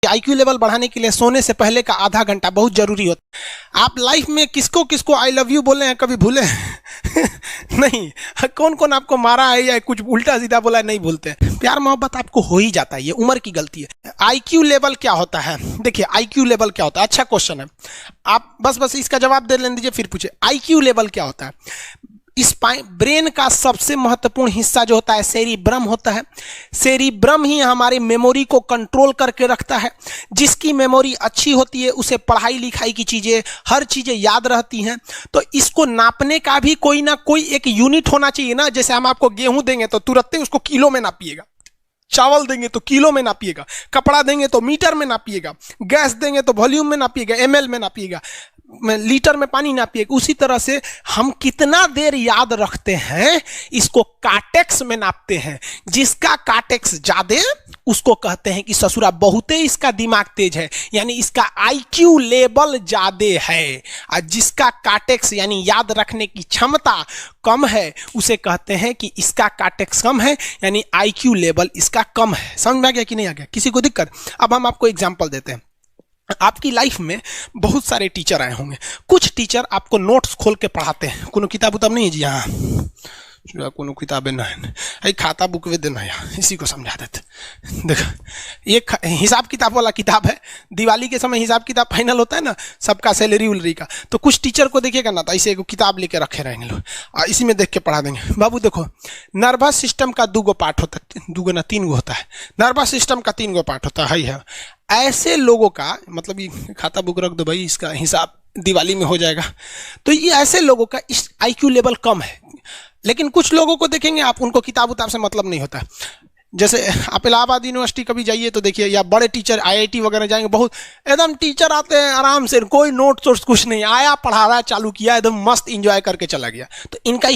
IQ level बढ़ाने के लिए सोने से पहले का आधा घंटा बहुत जरूरी होता है। आप लाइफ में किसको किसको आई लव यू बोले हैं कभी भूले नहीं? कौन कौन आपको मारा है या कुछ उल्टा सीधा बोला है नहीं भूलते। प्यार मोहब्बत आपको हो ही जाता है, ये उम्र की गलती है। आईक्यू लेवल क्या होता है? देखिए आईक्यू लेवल क्या होता है, अच्छा क्वेश्चन है। आप बस इसका जवाब दे लेने दीजिए फिर पूछे आईक्यू लेवल क्या होता है। इस ब्रेन का सबसे महत्वपूर्ण हिस्सा जो होता है सेरिब्रम होता है। सेरिब्रम ही हमारी मेमोरी को कंट्रोल करके रखता है। जिसकी मेमोरी अच्छी होती है उसे पढ़ाई लिखाई की चीजें, हर चीजें याद रहती हैं। तो इसको नापने का भी कोई ना कोई एक यूनिट होना चाहिए ना। जैसे हम आपको गेहूं देंगे तो तुरंत ही उसको किलो में नापिएगा, चावल देंगे तो किलो में नापिएगा, कपड़ा देंगे तो मीटर में नापिएगा, गैस देंगे तो वॉल्यूम में नापिएगा, एमएल में नापिएगा, लीटर में पानी नापिएगा। उसी तरह से हम कितना देर याद रखते हैं इसको काटेक्स में नापते हैं। जिसका काटेक्स ज्यादा उसको कहते हैं कि ससुरा बहुते इसका दिमाग तेज है, यानी इसका आईक्यू लेवल ज्यादा है। और जिसका काटेक्स यानी याद रखने की क्षमता कम है उसे कहते हैं कि इसका काटेक्स कम है, यानी आईक्यू लेवल इसका कम है। समझ में आ गया कि नहीं आ गया? किसी को दिक्कत? अब हम आपको एग्जांपल देते हैं। आपकी लाइफ में बहुत सारे टीचर आए होंगे। कुछ टीचर आपको नोट्स खोल के पढ़ाते हैं। कोनो किताब उताब नहीं है जी? हाँ, कोनो किताबें नहीं, खाता बुक वे देना है, इसी को समझा देते। देखो एक हिसाब किताब वाला किताब है। दिवाली के समय हिसाब किताब फाइनल होता है ना सबका, सैलरी उलरी का। तो कुछ टीचर को देखिएगा ना तो ऐसे एक किताब लेके रखे रहेंगे लोग और इसी में देख के पढ़ा देंगे। बाबू देखो नर्वस सिस्टम का 2 पार्ट होता है, 2 ना 3 होता है। नर्वस सिस्टम का 3 पार्ट होता है। ऐसे लोगों का मतलब ये खाता बुक रख दो भाई, इसका हिसाब दिवाली में हो जाएगा। तो ये ऐसे लोगों का इस आईक्यू लेवल कम है। लेकिन कुछ लोगों को देखेंगे आप, उनको किताब उताब से मतलब नहीं होता। जैसे आप इलाहाबाद यूनिवर्सिटी कभी जाइए तो देखिए, या बड़े टीचर आईआईटी वगैरह जाएंगे, बहुत एकदम टीचर आते हैं आराम से, कोई नोट सोर्स कुछ नहीं, आया पढ़ा रहा चालू किया, एकदम मस्त इंजॉय करके चला गया। तो इनका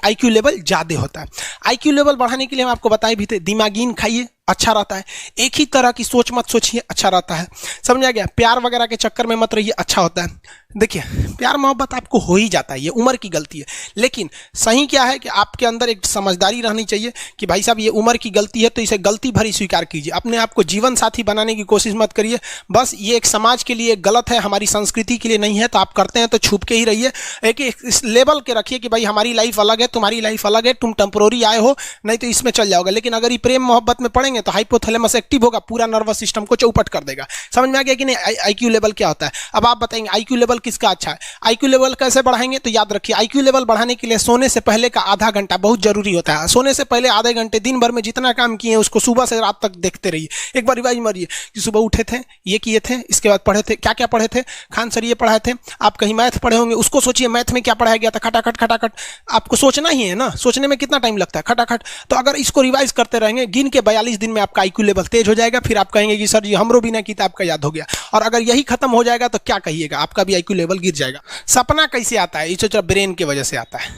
आईक्यू लेवल ज़्यादा होता है। आईक्यू लेवल बढ़ाने के लिए हम आपको बताए भी थे, दिमागीन खाइए अच्छा रहता है। एक ही तरह की सोच मत सोचिए, अच्छा रहता है। समझ आ गया? प्यार वगैरह के चक्कर में मत रहिए, अच्छा होता है। देखिए प्यार मोहब्बत आपको हो ही जाता है, ये उम्र की गलती है। लेकिन सही क्या है कि आपके अंदर एक समझदारी रहनी चाहिए कि भाई साहब ये उम्र की गलती है तो इसे गलती भरी स्वीकार कीजिए। अपने आप को जीवन साथी बनाने की कोशिश मत करिए। बस ये एक समाज के लिए गलत है, हमारी संस्कृति के लिए नहीं है। तो आप करते हैं तो छुप के ही रहिए। एक इस लेवल के रखिए कि भाई हमारी लाइफ अलग है, तुम्हारी लाइफ अलग है, तुम टेम्पोररी आए हो, नहीं तो इसमें चल जाओगे। लेकिन अगर ये प्रेम मोहब्बत में पड़ेंगे तो हाइपोथैलेमस एक्टिव होगा, पूरा नर्वस सिस्टम को चौपट कर देगा। समझ में आ गया कि नहीं आईक्यू लेवल क्या होता है? अब आप बताएंगे आईक्यू लेवल किसका अच्छा है, आईक्यू लेवल कैसे बढ़ाएंगे? तो याद रखिए आईक्यू लेवल बढ़ाने के लिए सोने से पहले का आधा घंटा बहुत जरूरी होता है। सोने से पहले आधे घंटे दिन भर में जितना काम किए उसको सुबह से रात तक देखते रहिए। एक बार रिवाइज मारिए कि सुबह उठे थे, ये किए थे, इसके बाद पढ़े थे, क्या क्या पढ़े थे, खान सर ये पढ़ाए थे। आप कहीं मैथ पढ़े होंगे, उसको सोचिए मैथ में क्या पढ़ाया गया था, खटाखट खटाखट। आपको सोचना ही है ना, सोचने में कितना टाइम लगता है, खटाखट। तो अगर इसको रिवाइज करते रहेंगे, गिन के 42 दिन में आपका आईक्यू लेवल तेज हो जाएगा। फिर आप कहेंगे कि सर जी हमरो बिना किताब का याद हो गया। और अगर यही खत्म हो जाएगा तो क्या कहिएगा, आपका भी आईक्यू लेवल गिर जाएगा। सपना कैसे आता है? इसे ब्रेन की वजह से आता है।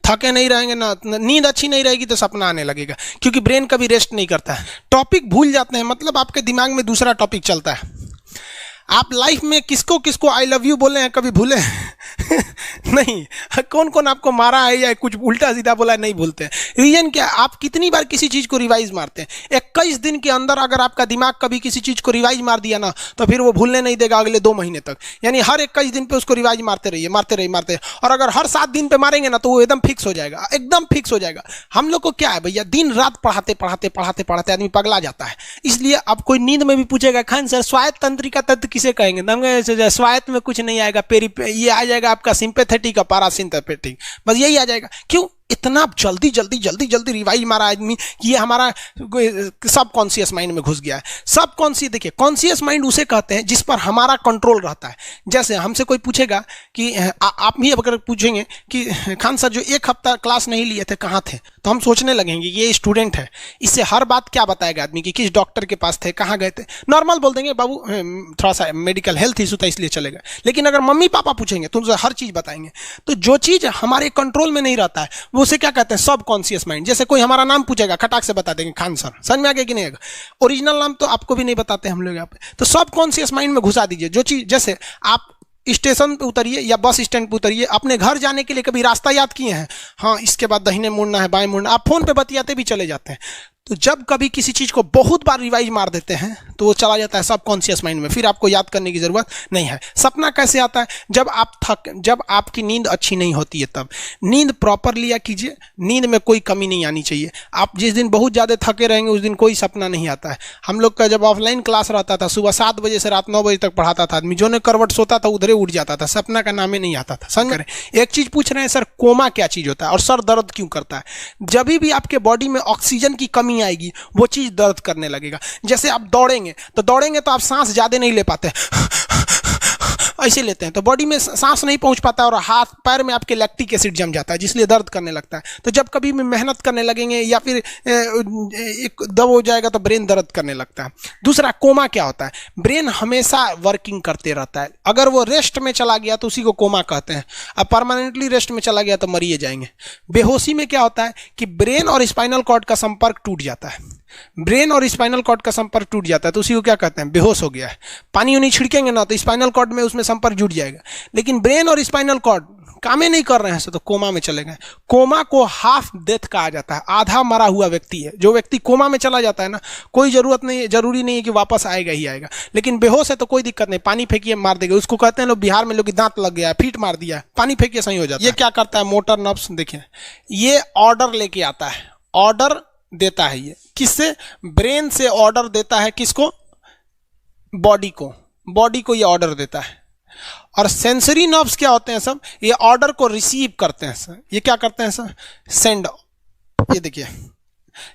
थके नहीं रहेंगे ना, नींद अच्छी नहीं रहेगी तो सपना आने लगेगा, क्योंकि ब्रेन कभी रेस्ट नहीं करता है। टॉपिक भूल जाते हैं, मतलब आपके दिमाग में दूसरा टॉपिक चलता है। आप लाइफ में किसको किसको आई लव यू बोले हैं कभी भूले नहीं? कौन कौन आपको मारा है या कुछ उल्टा सीधा बोला है नहीं भूलते। रीजन क्या? आप कितनी बार किसी चीज को रिवाइज मारते हैं। 21 दिन के अंदर अगर आपका दिमाग कभी किसी चीज को रिवाइज मार दिया ना तो फिर वो भूलने नहीं देगा अगले 2 महीने तक। यानी हर 21 दिन पे उसको रिवाइज मारते रहिए, मारते रहिए, मारते रहिए। और अगर हर 7 दिन पे मारेंगे ना तो वो एकदम फिक्स हो जाएगा, एकदम फिक्स हो जाएगा। हम लोग को क्या है भैया, दिन रात पढ़ाते पढ़ाते पढ़ाते पढ़ाते आदमी पगला जाता है। इसलिए अब कोई नींद में भी पूछेगा खान सर स्वायत्त तंत्रिका तत्व किसे कहेंगे, स्वायत्त में कुछ नहीं आएगा, ये आ जाएगा आपका सिंपैथेटिक और पैरासिम्पैथेटिक, बस यही आ जाएगा। क्यों इतना जल्दी जल्दी जल्दी जल्दी रिवाइज मारा आदमी कि ये हमारा सब कॉन्शियस माइंड में घुस गया है। सब कॉन्शियस, देखिए कॉन्शियस माइंड उसे कहते हैं जिस पर हमारा कंट्रोल रहता है। जैसे हमसे कोई पूछेगा कि आप भी अगर पूछेंगे कि खान सर जो 1 हफ्ता क्लास नहीं लिए थे कहाँ थे, तो हम सोचने लगेंगे ये स्टूडेंट है, इससे हर बात क्या बताएगा आदमी कि किस डॉक्टर के पास थे, कहाँ गए थे। नॉर्मल बोल देंगे बाबू थोड़ा सा मेडिकल हेल्थ इशू था इसलिए चले गए। लेकिन अगर मम्मी पापा पूछेंगे तो उनसे हर चीज़ बताएंगे। तो जो चीज़ हमारे कंट्रोल में नहीं रहता है वो उसे क्या कहते हैं, सब कॉन्शियस माइंड। जैसे कोई हमारा नाम पूछेगा खटाक से बता देंगे खान सर, समझ में आ गया कि नहीं आएगा। ओरिजिनल नाम तो आपको भी नहीं बताते हम लोग यहाँ पे। तो सब कॉन्शियस माइंड में घुसा दीजिए जो चीज़। जैसे आप स्टेशन पे उतरिए या बस स्टैंड पे उतरिए, अपने घर जाने के लिए कभी रास्ता याद किए हैं? हाँ, इसके बाद दाहिने मुड़ना है, बाएं मुड़ना, आप फोन पे बतियाते भी चले जाते हैं। तो जब कभी किसी चीज को बहुत बार रिवाइज मार देते हैं तो वो चला जाता है सबकॉन्शियस माइंड में, फिर आपको याद करने की जरूरत नहीं है। सपना कैसे आता है? जब आपकी नींद अच्छी नहीं होती है तब। नींद प्रॉपर लिया कीजिए, नींद में कोई कमी नहीं आनी चाहिए। आप जिस दिन बहुत ज़्यादा थके रहेंगे उस दिन कोई सपना नहीं आता है। हम लोग का जब ऑफलाइन क्लास रहता था, सुबह 7 बजे से रात 9 बजे तक पढ़ाता था आदमी, जो ने करवट सोता था उधरे उठ जाता था, सपना का नाम ही नहीं आता था। समझ रहे? एक चीज पूछ रहे हैं सर, कोमा क्या चीज होता है और सर दर्द क्यों करता है? जब भी आपके बॉडी में ऑक्सीजन की कमी आएगी वो चीज दर्द करने लगेगा। जैसे आप दौड़ेंगे तो आप सांस ज्यादा नहीं ले पाते, ऐसे लेते हैं तो बॉडी में सांस नहीं पहुंच पाता और हाथ पैर में आपके लैक्टिक एसिड जम जाता है, जिसलिए दर्द करने लगता है। तो जब कभी भी मेहनत करने लगेंगे या फिर एक दब हो जाएगा तो ब्रेन दर्द करने लगता है। दूसरा, कोमा क्या होता है? ब्रेन हमेशा वर्किंग करते रहता है। अगर वो रेस्ट में चला गया तो उसी को कोमा कहते हैं। अब परमानेंटली रेस्ट में चला गया तो मरिए जाएंगे। बेहोशी में क्या होता है कि ब्रेन और स्पाइनल कॉर्ड का संपर्क टूट जाता है। ब्रेन और स्पाइनल कॉर्ड का संपर्क टूट जाता है तो उसी को क्या कहते हैं? बेहोश हो गया है। पानी उनी छिड़केंगे ना तो स्पाइनल कॉर्ड में उसमें संपर्क जुट जाएगा, लेकिन ब्रेन और स्पाइनल कॉर्ड काम ही नहीं कर रहे हैं तो कोमा में चले गए। कोमा को हाफ डेथ कहा जाता है, आधा मरा हुआ व्यक्ति है। जो व्यक्ति कोमा में चला जाता है ना, कोई जरूरी नहीं है कि वापस आएगा ही आएगा, लेकिन बेहोश है तो कोई दिक्कत नहीं, पानी फेंकिए मार देगा। उसको कहते हैं लोग बिहार में, लोग दांत लग गया, फीट मार दिया, पानी फेंकिए सही हो जाता है। ये क्या करता है? मोटर नर्व्स, देखिए ये ऑर्डर लेके आता है, ऑर्डर देता है। ये किससे? ब्रेन से ऑर्डर देता है। किसको? बॉडी को ये ऑर्डर देता है। और सेंसरी नर्व्स क्या होते हैं सब? ये ऑर्डर को रिसीव करते हैं सर। ये क्या करते हैं सर? सेंड। ये देखिए,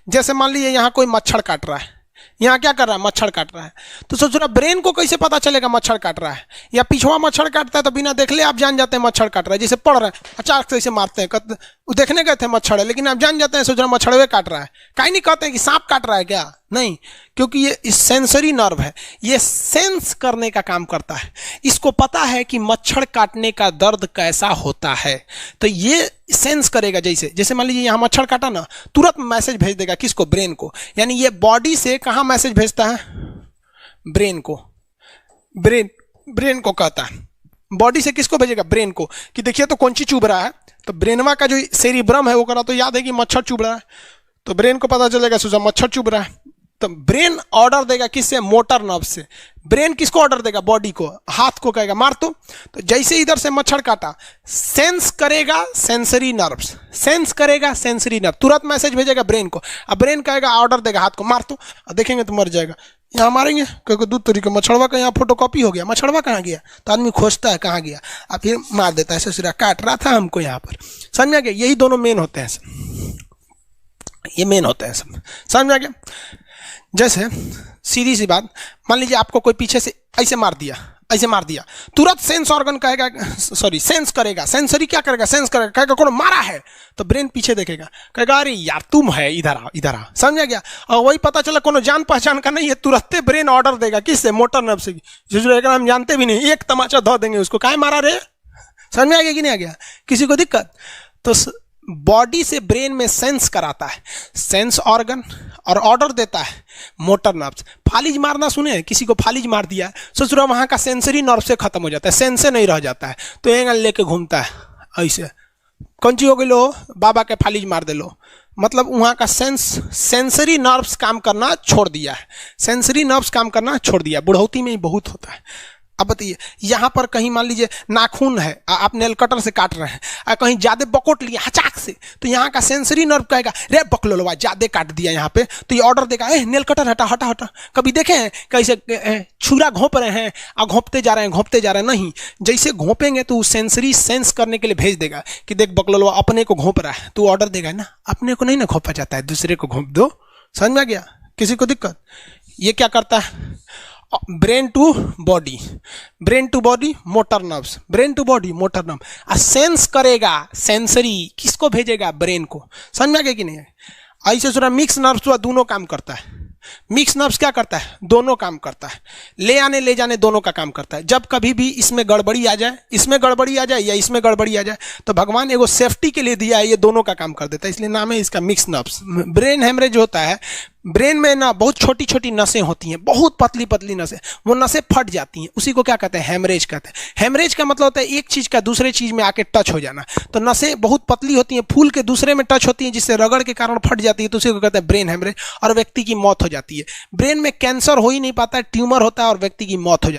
जैसे मान लीजिए यहाँ कोई मच्छर काट रहा है, यहाँ क्या कर रहा है? मच्छर काट रहा है। तो सोच रहा, ब्रेन को कैसे पता चलेगा मच्छर काट रहा है? या पिछवा मच्छर काटता है तो बिना देख ले आप जान जाते हैं मच्छर काट रहा है। जैसे पढ़ रहे हैं, अचानक से इसे मारते हैं, देखने गए थे मच्छर है, लेकिन आप जान जाते हैं, सोच रहे मच्छरवे काट रहा है। कहीं नहीं कहते हैं कि सांप काट रहा है क्या, नहीं, क्योंकि ये सेंसरी नर्व है, ये सेंस करने का काम करता है। इसको पता है कि मच्छर काटने का दर्द कैसा होता है, तो ये सेंस करेगा। जैसे मान लीजिए यहाँ मच्छर काटा ना, तुरंत मैसेज भेज देगा। किसको? ब्रेन को। यानी ये बॉडी से कहाँ मैसेज भेजता है? ब्रेन को। ब्रेन को कहता है। बॉडी से किसको भेजेगा? ब्रेन को, कि देखिए तो कौन चीज चुभ रहा है। तो ब्रेनवा का जो सेरिब्रम है वो करा तो याद है कि मच्छर चुभ रहा है, तो ब्रेन को पता चलेगा सोचा मच्छर चुभ रहा है, तो ब्रेन ऑर्डर देगा किससे? मोटर नर्व से। ब्रेन किसको ऑर्डर देगा? बॉडी को। हाथ को कहेगा मार तो जैसे इधर से मच्छर काटा, सेंस करेगा सेंसरी नर्व्स, सेंस करेगा सेंसरी नर्व, तुरंत मैसेज भेजेगा ब्रेन को। अब ब्रेन कहेगा, ऑर्डर देगा हाथ को मार तो, देखेंगे तो मर जाएगा। यहाँ मारेंगे क्योंकि दूध तरीके मच्छरवा का यहाँ फोटोकॉपी हो गया, मच्छरवा कहाँ गया, तो आदमी खोजता है कहाँ गया, अब फिर मार देता है, ससुरा काट रहा था हमको यहाँ पर। समझ में आ गया? यही दोनों मेन होते हैं सब, ये मेन होते हैं सब। समझ में आ गया? जैसे सीधी सी बात, मान लीजिए आपको कोई पीछे से ऐसे मार दिया, तुरंत सेंस ऑर्गन कहेगा, सेंस करेगा, सेंसरी क्या करेगा? सेंस करेगा, कहेगा कौन मारा है, तो ब्रेन पीछे देखेगा, कहेगा अरे यार तुम है, इधर आ। समझ गया? और वही पता चला कोनो जान पहचान का नहीं है, तुरंत ब्रेन ऑर्डर देगा किससे? मोटर नर्व से। जो हम जानते भी नहीं, एक तमाचा धो देंगे उसको, काहे मारा रे। समझ में आ गया कि नहीं आ गया? किसी को दिक्कत? तो बॉडी से ब्रेन में सेंस कराता है, सेंस ऑर्गन, और ऑर्डर देता है मोटर नर्व्स। फालिज मारना सुने? किसी को फालिज मार दिया, सोच रहा वहां का सेंसरी नर्व से खत्म हो जाता है, सेंस से नहीं रह जाता है, तो एंगल लेके घूमता है ऐसे, कौन ची हो गई लो, बाबा के फालिज मार दे लो, मतलब वहां का सेंसरी नर्व्स काम करना छोड़ दिया है, सेंसरी नर्व्स काम करना छोड़ दिया। बुढ़ौती में ही बहुत होता है। अब बताइए, यहाँ पर कहीं मान लीजिए नाखून है, आप नेल कटर से काट रहे हैं, कहीं ज्यादा बकोट लिया हचाक से, तो यहाँ का सेंसरी नर्व कहेगा रे बकलोलवा ज्यादा काट दिया यहाँ पे, तो ये ऑर्डर देगा ए नेल कटर हटा हटा हटा। कभी देखे हैं कैसे छुरा घोंप रहे हैं और घोंपते जा रहे हैं? नहीं, जैसे घोंपेंगे तो सेंसरी सेंस करने के लिए भेज देगा कि देख बकलोलवा अपने को घोंप रहा है, तो ऑर्डर देगा ना, अपने को नहीं ना घोंपा जाता है, दूसरे को घोंप दो। समझ में आ गया? किसी को दिक्कत? ये क्या करता है? Brain to body, motor nerves, brain to body motor nerve, sense करेगा, सेंसरी किसको भेजेगा? ब्रेन को। समझ में आ गया कि नहीं? ऐसे सुना मिक्स नर्व्स हुआ, दोनों काम करता है। मिक्स नर्व्स क्या करता है? दोनों काम करता है, ले आने ले जाने दोनों का काम करता है। जब कभी भी इसमें गड़बड़ी आ जाए, इसमें गड़बड़ी आ जाए या इसमें गड़बड़ी आ जाए, तो भगवान एगो सेफ्टी के लिए दिया है, ये दोनों का काम कर देता है, इसलिए नाम है इसका मिक्स नर्व्स। ब्रेन हेमरेज होता है, ब्रेन में ना बहुत छोटी छोटी नसें होती हैं, बहुत पतली पतली नसें, वो नसें फट जाती हैं, उसी को क्या कहते हैं, हेमरेज कहते हैं। हेमरेज का मतलब होता है एक चीज का दूसरे चीज में आके टच हो जाना। तो नसें बहुत पतली होती हैं, फूल के दूसरे में टच होती हैं, जिससे रगड़ के कारण फट जाती है, तो उसी को कहते हैं ब्रेन हेमरेज, और व्यक्ति की मौत हो जाती है। ब्रेन में कैंसर हो ही नहीं पाता है, ट्यूमर होता है और व्यक्ति की मौत हो जाती है।